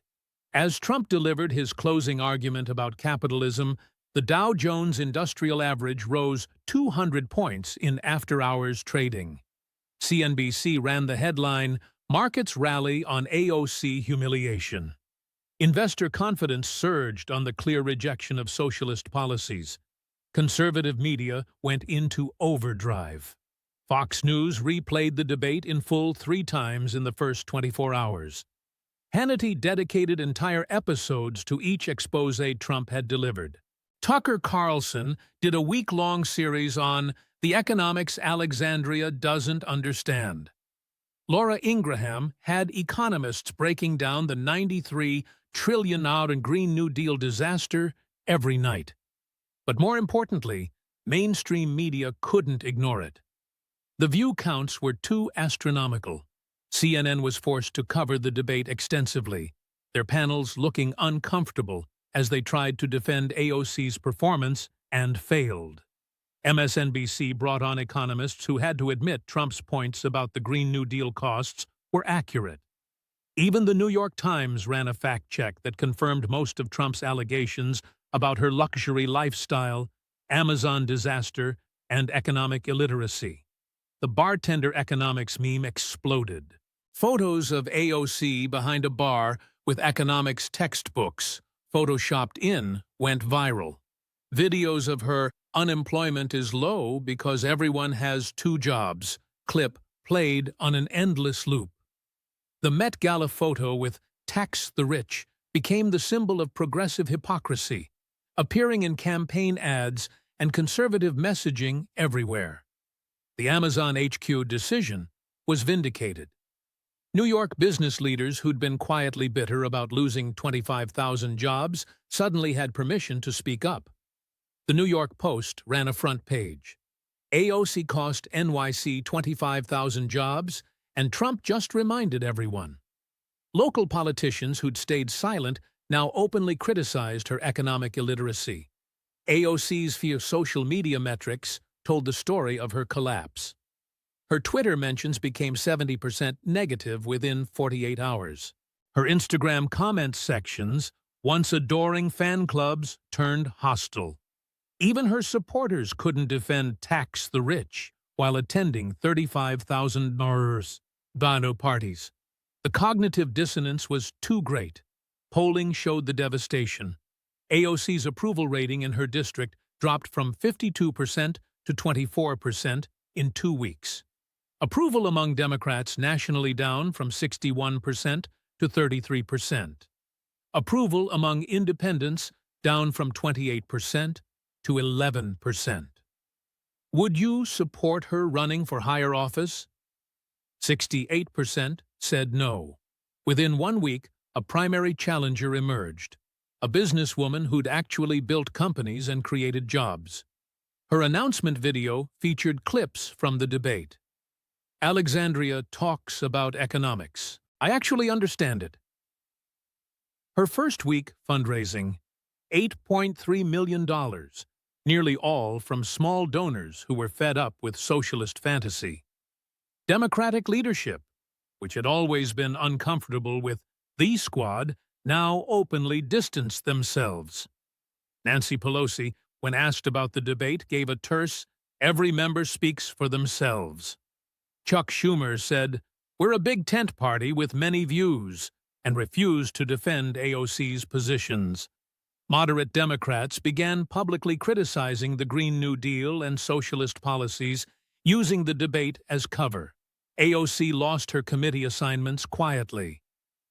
[SPEAKER 1] As Trump delivered his closing argument about capitalism, the Dow Jones Industrial Average rose 200 points in after-hours trading. CNBC ran the headline, "Markets Rally on AOC Humiliation." Investor confidence surged on the clear rejection of socialist policies. Conservative media went into overdrive. Fox News replayed the debate in full 3 times in the first 24 hours. Hannity dedicated entire episodes to each expose Trump had delivered. Tucker Carlson did a week-long series on the economics Alexandria doesn't understand. Laura Ingraham had economists breaking down the $93 trillion Green New Deal disaster every night. But more importantly, mainstream media couldn't ignore it. The view counts were too astronomical. CNN was forced to cover the debate extensively, their panels looking uncomfortable as they tried to defend AOC's performance and failed. MSNBC brought on economists who had to admit Trump's points about the Green New Deal costs were accurate. Even the New York Times ran a fact check that confirmed most of Trump's allegations about her luxury lifestyle, Amazon disaster, and economic illiteracy. The bartender economics meme exploded. Photos of AOC behind a bar with economics textbooks, photoshopped in, went viral. Videos of her "unemployment is low because everyone has 2 jobs" clip played on an endless loop. The Met Gala photo with "Tax the Rich" became the symbol of progressive hypocrisy, appearing in campaign ads and conservative messaging everywhere. The Amazon HQ decision was vindicated. New York business leaders who'd been quietly bitter about losing 25,000 jobs suddenly had permission to speak up. The New York Post ran a front page. AOC cost NYC 25,000 jobs, and Trump just reminded everyone. Local politicians who'd stayed silent now openly criticized her economic illiteracy. AOC's few social media metrics told the story of her collapse. Her Twitter mentions became 70% negative within 48 hours. Her Instagram comments sections, once adoring fan clubs, turned hostile. Even her supporters couldn't defend "Tax the Rich" while attending 35,000 Bono parties. The cognitive dissonance was too great. Polling showed the devastation. AOC's approval rating in her district dropped from 52% to 24% in 2 weeks. Approval among Democrats nationally down from 61% to 33%. Approval among independents down from 28% to 11%. Would you support her running for higher office? 68% said no. Within 1 week, a primary challenger emerged, a businesswoman who'd actually built companies and created jobs. Her announcement video featured clips from the debate. "Alexandria talks about economics. I actually understand it." Her first week fundraising, $8.3 million, nearly all from small donors who were fed up with socialist fantasy. Democratic leadership, which had always been uncomfortable with the squad, now openly distanced themselves. Nancy Pelosi, when asked about the debate, gave a terse, "Every member speaks for themselves." Chuck Schumer said, "We're a big tent party with many views," and refused to defend AOC's positions. Moderate Democrats began publicly criticizing the Green New Deal and socialist policies, using the debate as cover. AOC lost her committee assignments quietly.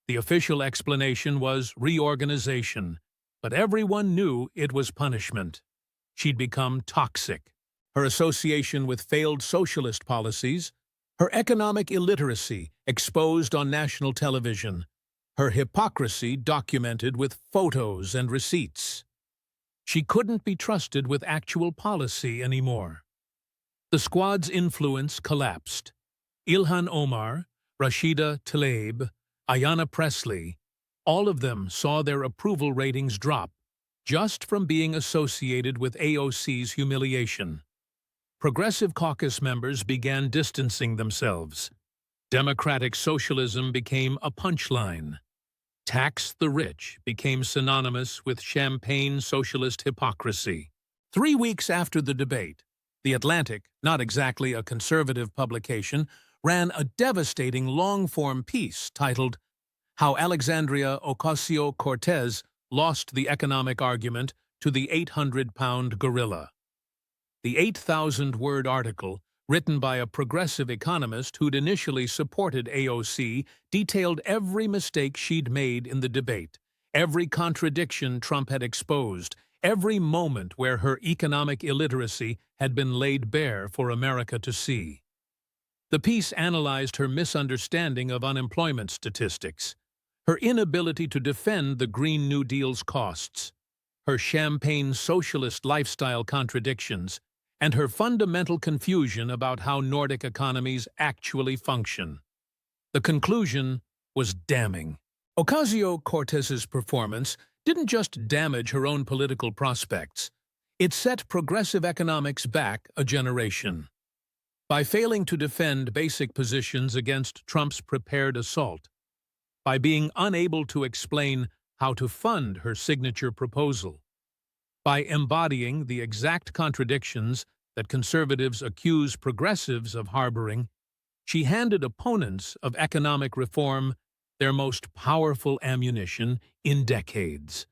[SPEAKER 1] The official explanation was reorganization, but everyone knew it was punishment. She'd become toxic. Her association with failed socialist policies, her economic illiteracy exposed on national television, her hypocrisy documented with photos and receipts. She couldn't be trusted with actual policy anymore. The squad's influence collapsed. Ilhan Omar, Rashida Tlaib, Ayanna Pressley, all of them saw their approval ratings drop just from being associated with AOC's humiliation. Progressive caucus members began distancing themselves. Democratic socialism became a punchline. "Tax the rich" became synonymous with champagne socialist hypocrisy. 3 weeks after the debate, The Atlantic, not exactly a conservative publication, ran a devastating long-form piece titled "How Alexandria Ocasio-Cortez Lost the Economic Argument to the 800-Pound Gorilla." The 8,000-word article, written by a progressive economist who'd initially supported AOC, detailed every mistake she'd made in the debate, every contradiction Trump had exposed, every moment where her economic illiteracy had been laid bare for America to see. The piece analyzed her misunderstanding of unemployment statistics, her inability to defend the Green New Deal's costs, her champagne socialist lifestyle contradictions, and her fundamental confusion about how Nordic economies actually function. The conclusion was damning. Ocasio-Cortez's performance didn't just damage her own political prospects, it set progressive economics back a generation. By failing to defend basic positions against Trump's prepared assault, by being unable to explain how to fund her signature proposal, by embodying the exact contradictions that conservatives accuse progressives of harboring, she handed opponents of economic reform their most powerful ammunition in decades.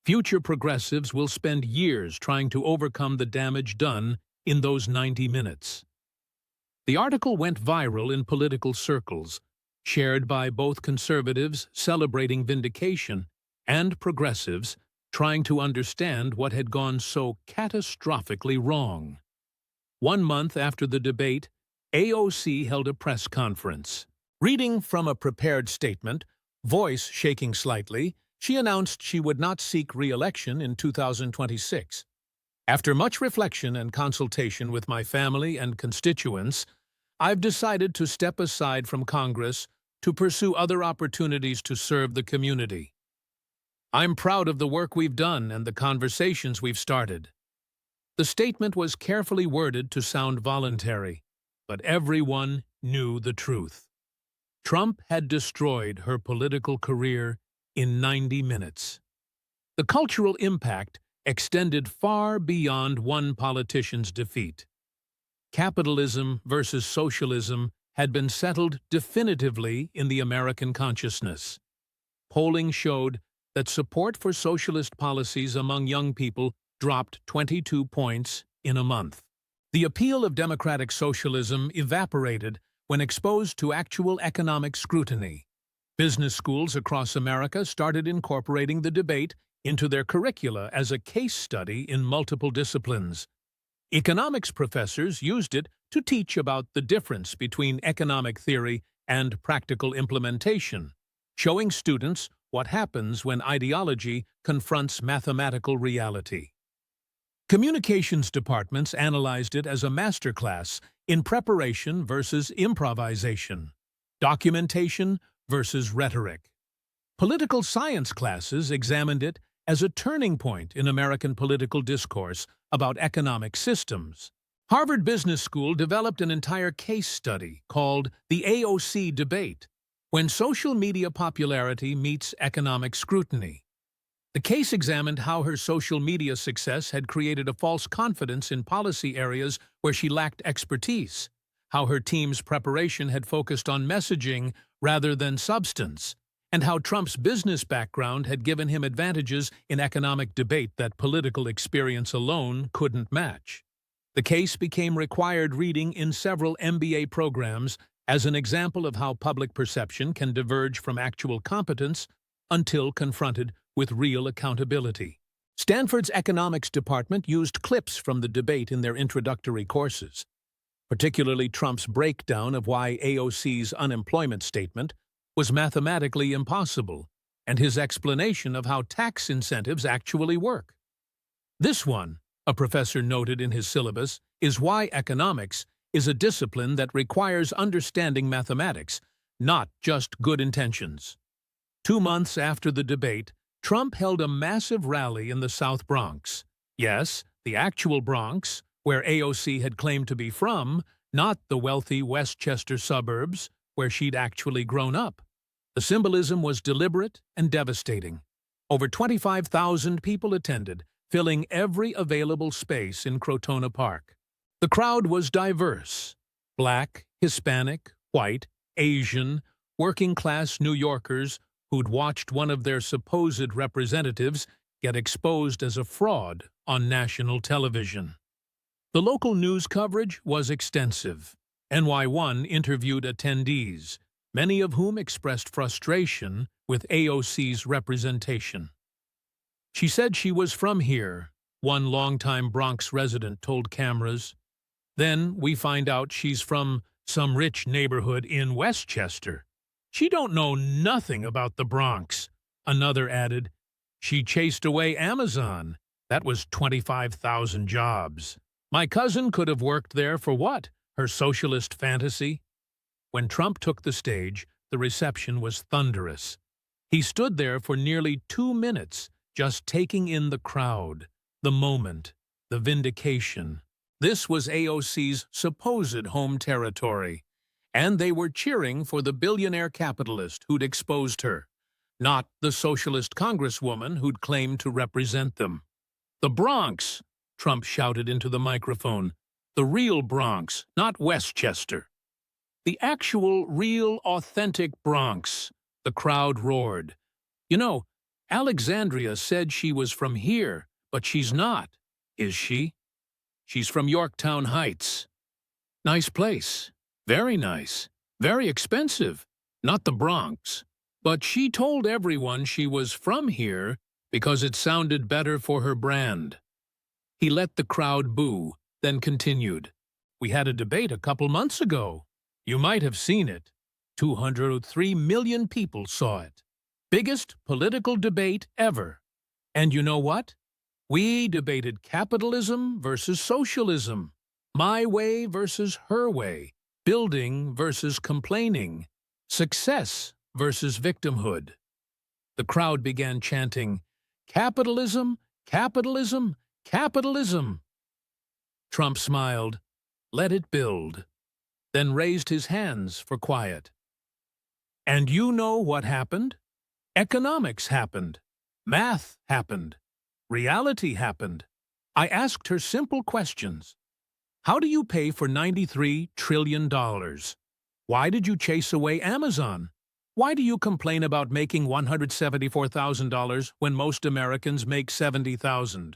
[SPEAKER 1] Future progressives will spend years trying to overcome the damage done in those 90 minutes. The article went viral in political circles, shared by both conservatives celebrating vindication and progressives trying to understand what had gone so catastrophically wrong. 1 month after the debate, AOC held a press conference. Reading from a prepared statement, voice shaking slightly, she announced she would not seek re-election in 2026. After much reflection and consultation with my family and constituents, I've decided to step aside from Congress to pursue other opportunities to serve the community. I'm proud of the work we've done and the conversations we've started. The statement was carefully worded to sound voluntary, but everyone knew the truth. Trump had destroyed her political career in 90 minutes. The cultural impact extended far beyond one politician's defeat. Capitalism versus socialism had been settled definitively in the American consciousness. Polling showed that support for socialist policies among young people dropped 22 points in a month. The appeal of democratic socialism evaporated when exposed to actual economic scrutiny. Business schools across America started incorporating the debate into their curricula as a case study in multiple disciplines. Economics professors used it to teach about the difference between economic theory and practical implementation, showing students what happens when ideology confronts mathematical reality. Communications departments analyzed it as a masterclass in preparation versus improvisation, documentation versus rhetoric. Political science classes examined it as a turning point in American political discourse about economic systems. Harvard Business School developed an entire case study called the AOC debate, when social media popularity meets economic scrutiny. The case examined how her social media success had created a false confidence in policy areas where she lacked expertise, how her team's preparation had focused on messaging rather than substance, and how Trump's business background had given him advantages in economic debate that political experience alone couldn't match. The case became required reading in several MBA programs as an example of how public perception can diverge from actual competence until confronted with real accountability. Stanford's economics department used clips from the debate in their introductory courses, particularly Trump's breakdown of why AOC's unemployment statement was mathematically impossible, and his explanation of how tax incentives actually work. This one, a professor noted in his syllabus, is why economics is a discipline that requires understanding mathematics, not just good intentions. 2 months after the debate, Trump held a massive rally in the South Bronx. Yes, the actual Bronx, where AOC had claimed to be from, not the wealthy Westchester suburbs, where she'd actually grown up. The symbolism was deliberate and devastating. Over 25,000 people attended, filling every available space in Crotona Park. The crowd was diverse: Black, Hispanic, white, Asian, working-class New Yorkers who'd watched one of their supposed representatives get exposed as a fraud on national television. The local news coverage was extensive. NY1 interviewed attendees, many of whom expressed frustration with AOC's representation. She said she was from here, one longtime Bronx resident told cameras. Then we find out she's from some rich neighborhood in Westchester. She don't know nothing about the Bronx, another added. She chased away Amazon. That was 25,000 jobs. My cousin could have worked there for what? Her socialist fantasy? When Trump took the stage, the reception was thunderous. He stood there for nearly 2 minutes, just taking in the crowd, the moment, the vindication. This was AOC's supposed home territory, and they were cheering for the billionaire capitalist who'd exposed her, not the socialist congresswoman who'd claimed to represent them. "The Bronx," Trump shouted into the microphone. "The real Bronx, not Westchester." The actual, real, authentic Bronx, the crowd roared. You know, Alexandria said she was from here, but she's not, is she? She's from Yorktown Heights. Nice place. Very nice. Very expensive. Not the Bronx. But she told everyone she was from here because it sounded better for her brand. He let the crowd boo, then continued. We had a debate a couple months ago. You might have seen it. 203 million people saw it. Biggest political debate ever. And you know what? We debated capitalism versus socialism. My way versus her way. Building versus complaining. Success versus victimhood. The crowd began chanting, "Capitalism, capitalism, capitalism." Trump smiled, let it build, then raised his hands for quiet. And you know what happened? Economics happened. Math happened. Reality happened. I asked her simple questions. How do you pay for $93 trillion? Why did you chase away Amazon? Why do you complain about making $174,000 when most Americans make $70,000?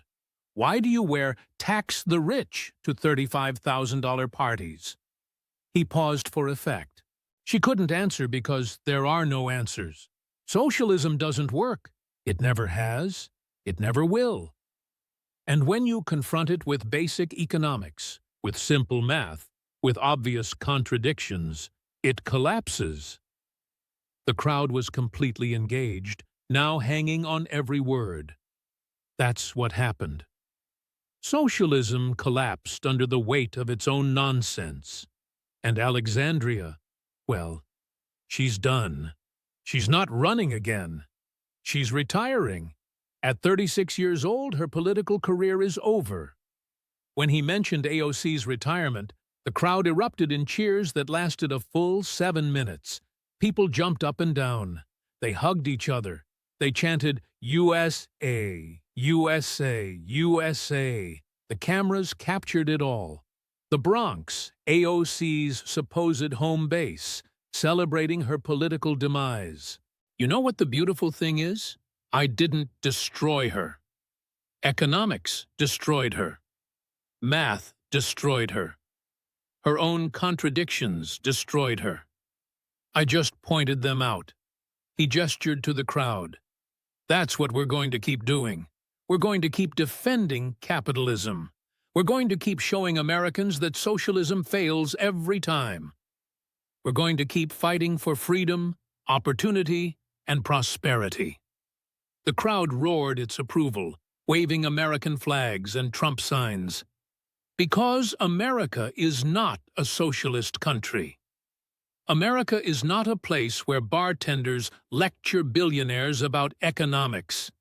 [SPEAKER 1] Why do you wear tax the rich to $35,000 parties? He paused for effect. She couldn't answer because there are no answers. Socialism doesn't work. It never has. It never will. And when you confront it with basic economics, with simple math, with obvious contradictions, it collapses. The crowd was completely engaged, now hanging on every word. That's what happened. Socialism collapsed under the weight of its own nonsense. And Alexandria, well, she's done. She's not running again. She's retiring. At 36 years old, her political career is over. When he mentioned AOC's retirement, the crowd erupted in cheers that lasted a full 7 minutes. People jumped up and down. They hugged each other. They chanted, USA, USA, USA. The cameras captured it all. The Bronx, AOC's supposed home base, celebrating her political demise. You know what the beautiful thing is? I didn't destroy her. Economics destroyed her. Math destroyed her. Her own contradictions destroyed her. I just pointed them out. He gestured to the crowd. That's what we're going to keep doing. We're going to keep defending capitalism. We're going to keep showing Americans that socialism fails every time. We're going to keep fighting for freedom, opportunity, and prosperity. The crowd roared its approval, waving American flags and Trump signs. Because America is not a socialist country. America is not a place where bartenders lecture billionaires about economics.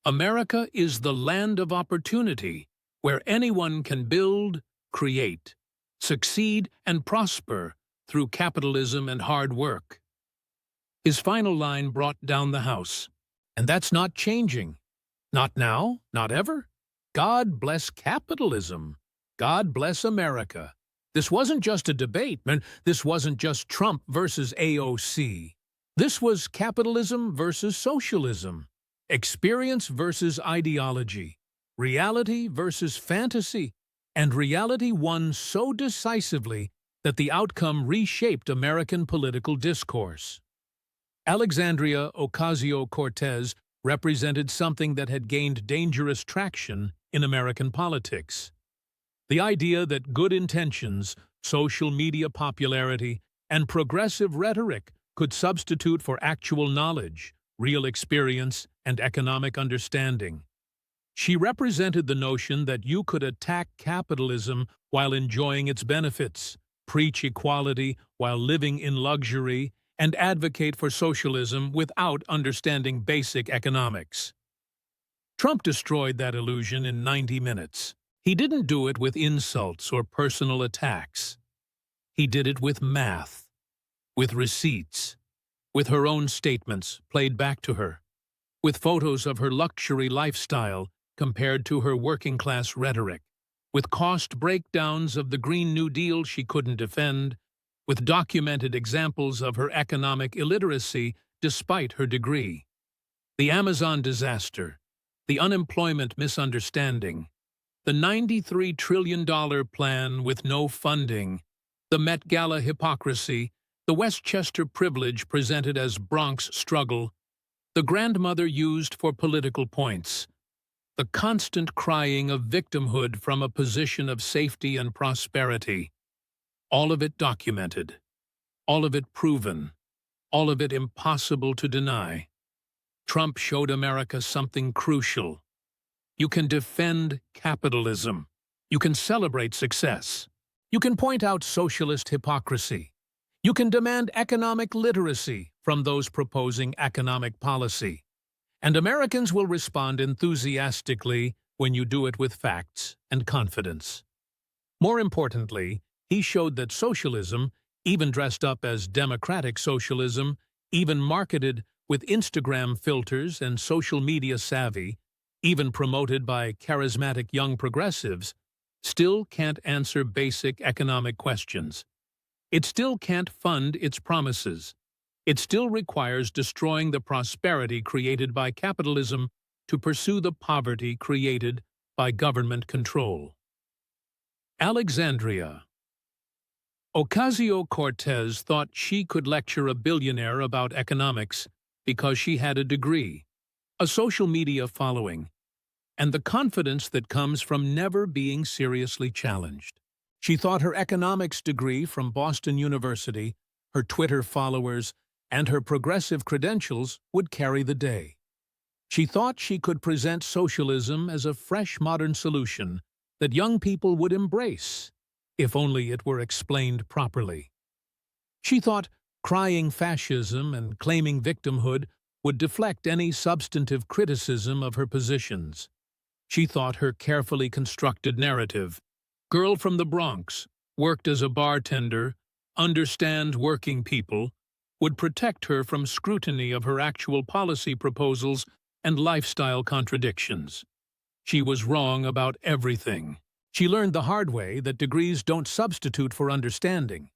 [SPEAKER 1] America is the land of opportunity, where anyone can build, create, succeed, and prosper through capitalism and hard work. His final line brought down the house. And that's not changing. Not now, not ever. God bless capitalism. God bless America. This wasn't just a debate, man. This wasn't just Trump versus AOC. This was capitalism versus socialism. Experience versus ideology. Reality versus fantasy. And reality won so decisively that the outcome reshaped American political discourse. Alexandria Ocasio-Cortez represented something that had gained dangerous traction in American politics. The idea that good intentions, social media popularity, and progressive rhetoric could substitute for actual knowledge, real experience, and economic understanding. She represented the notion that you could attack capitalism while enjoying its benefits, preach equality while living in luxury, and advocate for socialism without understanding basic economics. Trump destroyed that illusion in 90 minutes. He didn't do it with insults or personal attacks. He did it with math, with receipts, with her own statements played back to her, with photos of her luxury lifestyle compared to her working-class rhetoric, with cost breakdowns of the Green New Deal she couldn't defend, with documented examples of her economic illiteracy despite her degree. The Amazon disaster, the unemployment misunderstanding, the $93 trillion plan with no funding, the Met Gala hypocrisy, the Westchester privilege presented as Bronx struggle, the grandmother used for political points, the constant crying of victimhood from a position of safety and prosperity. All of it documented, all of it proven, all of it impossible to deny. Trump showed America something crucial. You can defend capitalism. You can celebrate success. You can point out socialist hypocrisy. You can demand economic literacy from those proposing economic policy. And Americans will respond enthusiastically when you do it with facts and confidence. More importantly, he showed that socialism, even dressed up as democratic socialism, even marketed with Instagram filters and social media savvy, even promoted by charismatic young progressives, still can't answer basic economic questions. It still can't fund its promises. It still requires destroying the prosperity created by capitalism to pursue the poverty created by government control. Alexandria. Ocasio-Cortez thought she could lecture a billionaire about economics because she had a degree, a social media following, and the confidence that comes from never being seriously challenged. She thought her economics degree from Boston University, her Twitter followers, and her progressive credentials would carry the day. She thought she could present socialism as a fresh modern solution that young people would embrace, if only it were explained properly. She thought crying fascism and claiming victimhood would deflect any substantive criticism of her positions. She thought her carefully constructed narrative, girl from the Bronx, worked as a bartender, understand working people, would protect her from scrutiny of her actual policy proposals and lifestyle contradictions. She was wrong about everything. She learned the hard way that degrees don't substitute for understanding,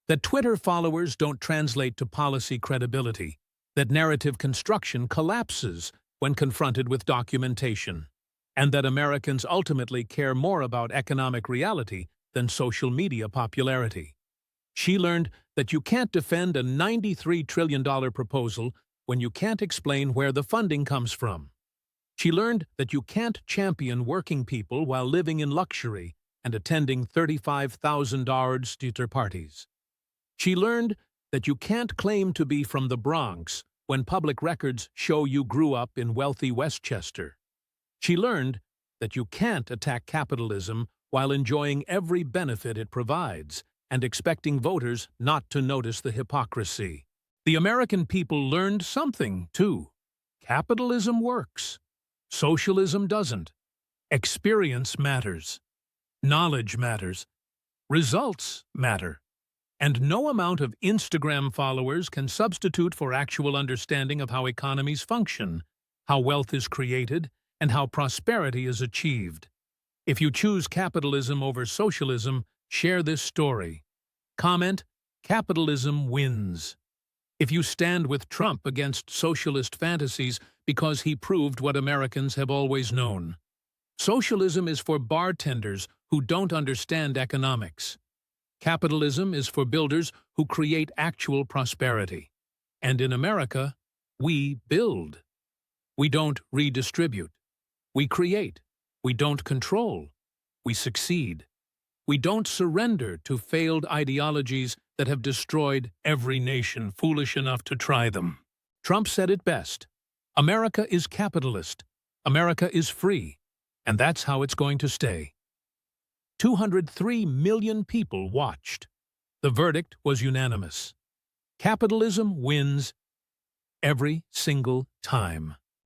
[SPEAKER 1] that Twitter followers don't translate to policy credibility, that narrative construction collapses when confronted with documentation, and that Americans ultimately care more about economic reality than social media popularity. She learned that you can't defend a $93 trillion proposal when you can't explain where the funding comes from. She learned that you can't champion working people while living in luxury and attending $35,000 theater parties. She learned that you can't claim to be from the Bronx when public records show you grew up in wealthy Westchester. She learned that you can't attack capitalism while enjoying every benefit it provides and expecting voters not to notice the hypocrisy. The American people learned something, too. Capitalism works. Socialism doesn't. Experience matters. Knowledge matters. Results matter. And no amount of Instagram followers can substitute for actual understanding of how economies function, how wealth is created, and how prosperity is achieved. If you choose capitalism over socialism, share this story. Comment, "Capitalism wins." If you stand with Trump against socialist fantasies because he proved what Americans have always known. Socialism is for bartenders who don't understand economics. Capitalism is for builders who create actual prosperity. And in America, we build. We don't redistribute. We create. We don't control. We succeed. We don't surrender to failed ideologies that have destroyed every nation foolish enough to try them. Trump said it best. America is capitalist. America is free. And that's how it's going to stay. 203 million people watched. The verdict was unanimous. Capitalism wins every single time.